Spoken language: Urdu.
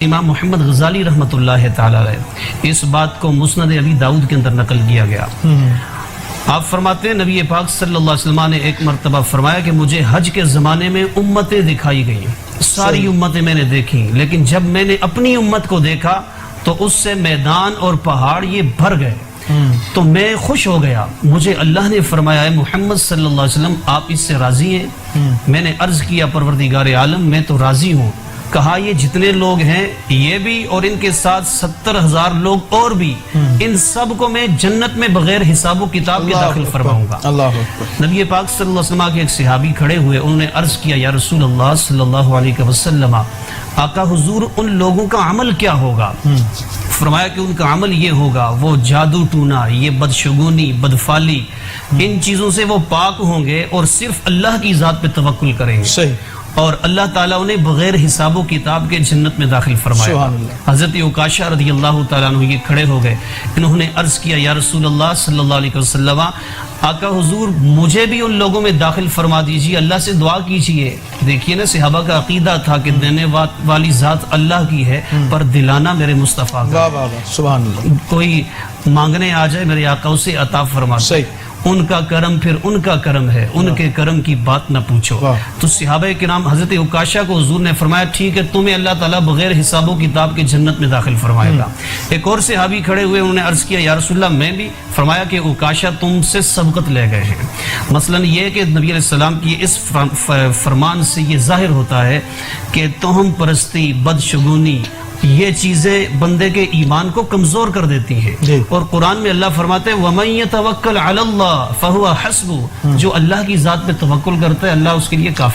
امام محمد غزالی رحمۃ اللہ تعالی علیہ اس بات کو مسند ابی داؤد کے اندر نقل کیا گیا۔ آپ فرماتے ہیں نبی پاک صلی اللہ علیہ وسلم نے ایک مرتبہ فرمایا کہ مجھے حج کے زمانے میں امتیں دکھائی گئیں، ساری امتیں میں نے دیکھی، لیکن جب میں نے اپنی امت کو دیکھا تو اس سے میدان اور پہاڑ یہ بھر گئے تو میں خوش ہو گیا۔ مجھے اللہ نے فرمایا ہے محمد صلی اللہ علیہ وسلم آپ اس سے راضی ہیں؟ میں نے عرض کیا پروردگار عالم میں تو راضی ہوں۔ کہا یہ جتنے لوگ ہیں یہ بھی اور ان کے ساتھ 70,000 لوگ اور بھی، ان سب کو میں جنت میں بغیر حساب و کتاب کے داخل فرماؤں گا۔ نبی پاک صلی اللہ علیہ وسلم کے ایک صحابی کھڑے ہوئے، انہوں نے عرض کیا یا رسول اللہ صلی اللہ علیہ وسلم آقا حضور ان لوگوں کا عمل کیا ہوگا؟ فرمایا کہ ان کا عمل یہ ہوگا وہ جادو ٹونا، یہ بدشگونی، بدفالی، ان چیزوں سے وہ پاک ہوں گے اور صرف اللہ کی ذات پہ توکل کریں گے، اور اللہ تعالیٰ انہیں بغیر حساب و کتاب کے جنت میں داخل فرمایا۔ حضرت عکاشہ رضی اللہ تعالیٰ عنہ یہ کھڑے ہو گئے، انہوں نے عرض کیا یا رسول اللہ صلی اللہ علیہ وسلم آقا حضور مجھے بھی ان لوگوں میں داخل فرما دیجیے، اللہ سے دعا کیجیے۔ دیکھیے نا صحابہ کا عقیدہ تھا کہ دینے والی ذات اللہ کی ہے پر دلانا میرے مصطفیٰ کا ہے، کوئی مانگنے آ جائے میرے آقا اسے عطا فرما دے، ان کا کرم پھر ان کا کرم ہے، ان کے کرم کی بات نہ پوچھو۔ تو صحابہ کرام حضرت عکاشہ کو حضور نے فرمایا ٹھیک ہے تمہیں اللہ تعالیٰ بغیر حساب و کتاب کے جنت میں داخل فرمائے گا۔ ایک اور صحابی کھڑے ہوئے، انہوں نے عرض کیا یا رسول اللہ میں بھی؟ فرمایا کہ عکاشہ تم سے سبقت لے گئے ہیں۔ مثلا یہ کہ نبی علیہ السلام کی اس فرمان سے یہ ظاہر ہوتا ہے کہ توہم پرستی، بدشگونی، یہ چیزیں بندے کے ایمان کو کمزور کر دیتی ہیں، اور قرآن میں اللہ فرماتے ہیں وَمَن يَتَوَكَّلْ عَلَى اللَّهِ فَهُوَ حَسْبُهُ، جو اللہ کی ذات پہ توکل کرتا ہے اللہ اس کے لیے کافی